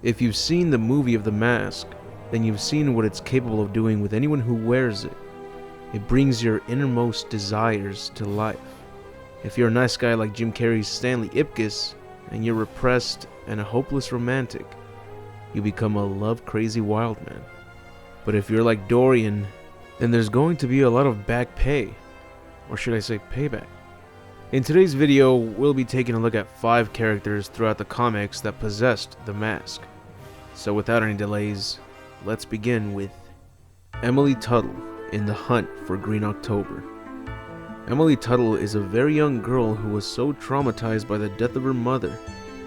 If you've seen the movie of The Mask, then you've seen what it's capable of doing with anyone who wears it. It brings your innermost desires to life. If you're a nice guy like Jim Carrey's Stanley Ipkiss, and you're repressed and a hopeless romantic, you become a love-crazy wild man. But if you're like Dorian, then there's going to be a lot of back pay. Or should I say payback? In today's video, we'll be taking a look at 5 characters throughout the comics that possessed the mask. So without any delays, let's begin with Emily Tuttle in The Hunt for Green October. Emily Tuttle is a very young girl who was so traumatized by the death of her mother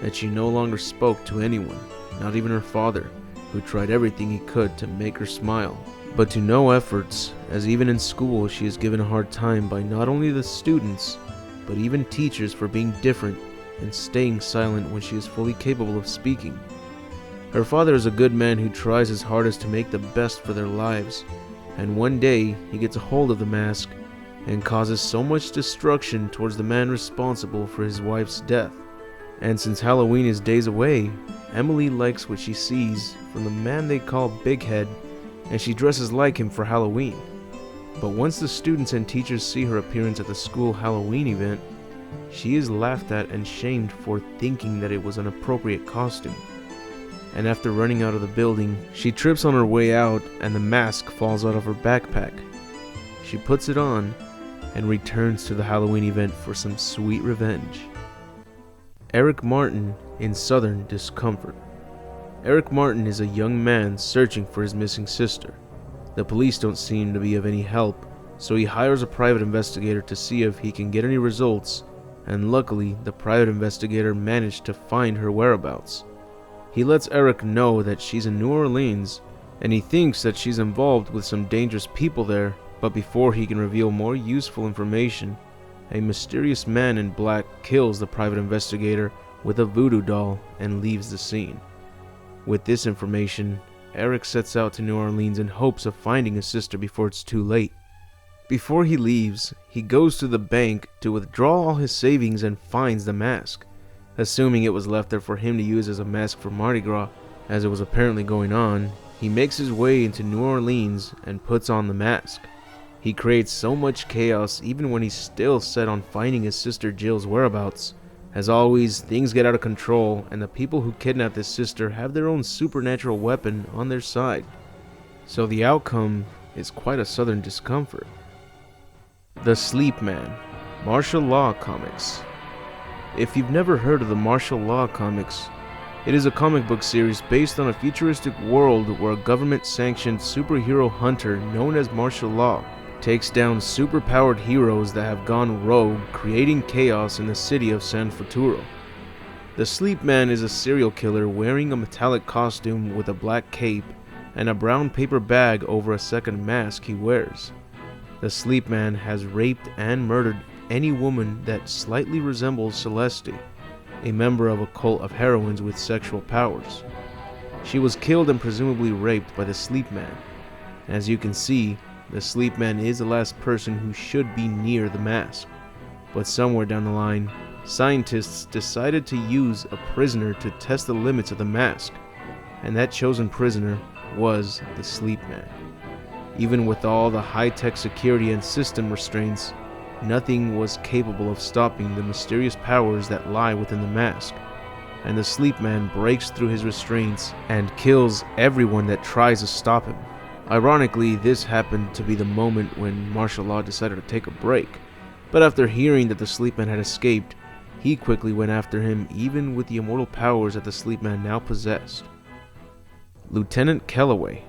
that she no longer spoke to anyone, not even her father, who tried everything he could to make her smile. But to no efforts, as even in school she is given a hard time by not only the students, but even teachers for being different and staying silent when she is fully capable of speaking. Her father is a good man who tries his hardest to make the best for their lives, and one day he gets a hold of the mask and causes so much destruction towards the man responsible for his wife's death. And since Halloween is days away, Emily likes what she sees from the man they call Big Head, and she dresses like him for Halloween. But once the students and teachers see her appearance at the school Halloween event, she is laughed at and shamed for thinking that it was an appropriate costume. And after running out of the building, she trips on her way out and the mask falls out of her backpack. She puts it on and returns to the Halloween event for some sweet revenge. Eric Martin in Southern Discomfort. Eric Martin is a young man searching for his missing sister. The police don't seem to be of any help, so he hires a private investigator to see if he can get any results, and luckily the private investigator managed to find her whereabouts. He lets Eric know that she's in New Orleans, and he thinks that she's involved with some dangerous people there, but before he can reveal more useful information, a mysterious man in black kills the private investigator with a voodoo doll and leaves the scene. With this information, Eric sets out to New Orleans in hopes of finding his sister before it's too late. Before he leaves, he goes to the bank to withdraw all his savings and finds the mask. Assuming it was left there for him to use as a mask for Mardi Gras, as it was apparently going on, he makes his way into New Orleans and puts on the mask. He creates so much chaos even when he's still set on finding his sister Jill's whereabouts. As always, things get out of control, and the people who kidnapped his sister have their own supernatural weapon on their side. So the outcome is quite a Southern discomfort. The Sleep Man, Martial Law Comics. If you've never heard of the Martial Law Comics, it is a comic book series based on a futuristic world where a government-sanctioned superhero hunter known as Martial Law takes down superpowered heroes that have gone rogue, creating chaos in the city of San Futuro. The Sleep Man is a serial killer wearing a metallic costume with a black cape and a brown paper bag over a second mask he wears. The Sleep Man has raped and murdered any woman that slightly resembles Celeste, a member of a cult of heroines with sexual powers. She was killed and presumably raped by the Sleep Man. As you can see, the Sleep Man is the last person who should be near the mask. But somewhere down the line, scientists decided to use a prisoner to test the limits of the mask, and that chosen prisoner was the Sleep Man. Even with all the high-tech security and system restraints, nothing was capable of stopping the mysterious powers that lie within the mask, and the Sleep Man breaks through his restraints and kills everyone that tries to stop him. Ironically, this happened to be the moment when Martial Law decided to take a break, but after hearing that the Sleep Man had escaped, he quickly went after him even with the immortal powers that the Sleep Man now possessed. Lieutenant Callaway.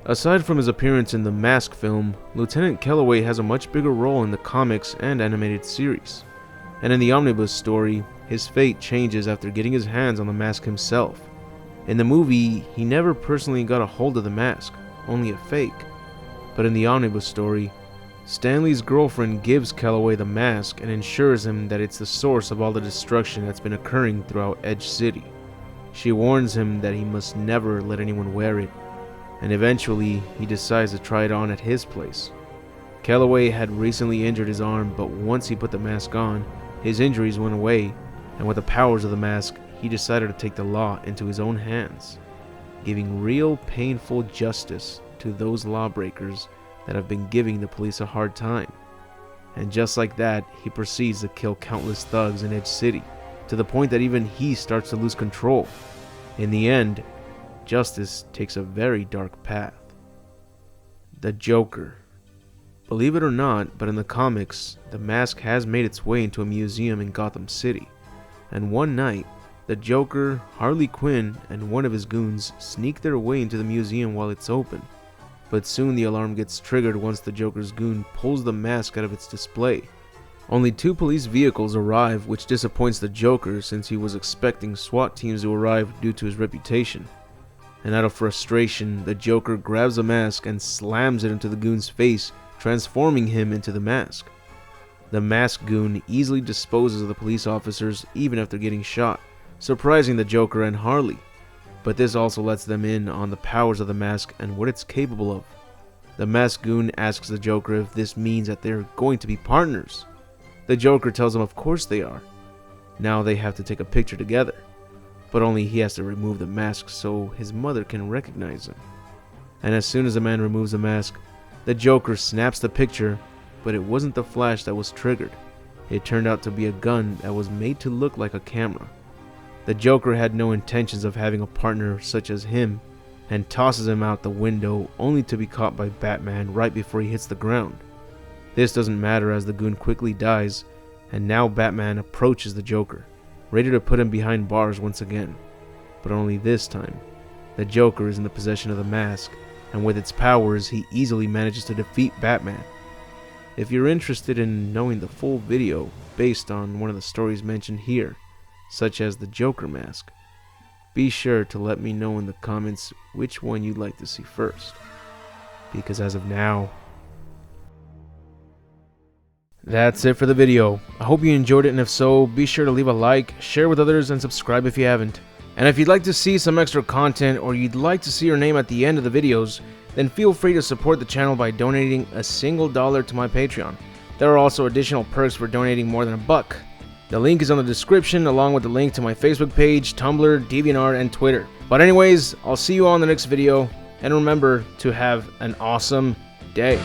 Aside from his appearance in the Mask film, Lieutenant Callaway has a much bigger role in the comics and animated series. And in the omnibus story, his fate changes after getting his hands on the mask himself. In the movie, he never personally got a hold of the mask, only a fake. But in the omnibus story, Stanley's girlfriend gives Callaway the mask and ensures him that it's the source of all the destruction that's been occurring throughout Edge City. She warns him that he must never let anyone wear it, and eventually he decides to try it on at his place. Callaway had recently injured his arm, but once he put the mask on, his injuries went away, and with the powers of the mask, he decided to take the law into his own hands, giving real painful justice to those lawbreakers that have been giving the police a hard time. And just like that, he proceeds to kill countless thugs in Edge City, to the point that even he starts to lose control. In the end, justice takes a very dark path. The Joker. Believe it or not, but in the comics, the mask has made its way into a museum in Gotham City. And one night, the Joker, Harley Quinn, and one of his goons sneak their way into the museum while it's open. But soon the alarm gets triggered once the Joker's goon pulls the mask out of its display. Only 2 police vehicles arrive, which disappoints the Joker since he was expecting SWAT teams to arrive due to his reputation. And out of frustration, the Joker grabs a mask and slams it into the goon's face, transforming him into the mask. The masked goon easily disposes of the police officers even after getting shot, surprising the Joker and Harley. But this also lets them in on the powers of the mask and what it's capable of. The masked goon asks the Joker if this means that they're going to be partners. The Joker tells him of course they are. Now they have to take a picture together, but only he has to remove the mask so his mother can recognize him. And as soon as the man removes the mask, the Joker snaps the picture, but it wasn't the flash that was triggered. It turned out to be a gun that was made to look like a camera. The Joker had no intentions of having a partner such as him, and tosses him out the window only to be caught by Batman right before he hits the ground. This doesn't matter as the goon quickly dies, and now Batman approaches the Joker, ready to put him behind bars once again. But only this time, the Joker is in the possession of the mask, and with its powers he easily manages to defeat Batman. If you're interested in knowing the full video based on one of the stories mentioned here, such as the Joker mask, be sure to let me know in the comments which one you'd like to see first, because as of now, that's it for the video. I hope you enjoyed it, and if so, be sure to leave a like, share with others, and subscribe if you haven't. And if you'd like to see some extra content, or you'd like to see your name at the end of the videos, then feel free to support the channel by donating a single $1 to my Patreon. There are also additional perks for donating more than $1. The link is on the description, along with the link to my Facebook page, Tumblr, DeviantArt, and Twitter. But anyways, I'll see you all in the next video, and remember to have an awesome day.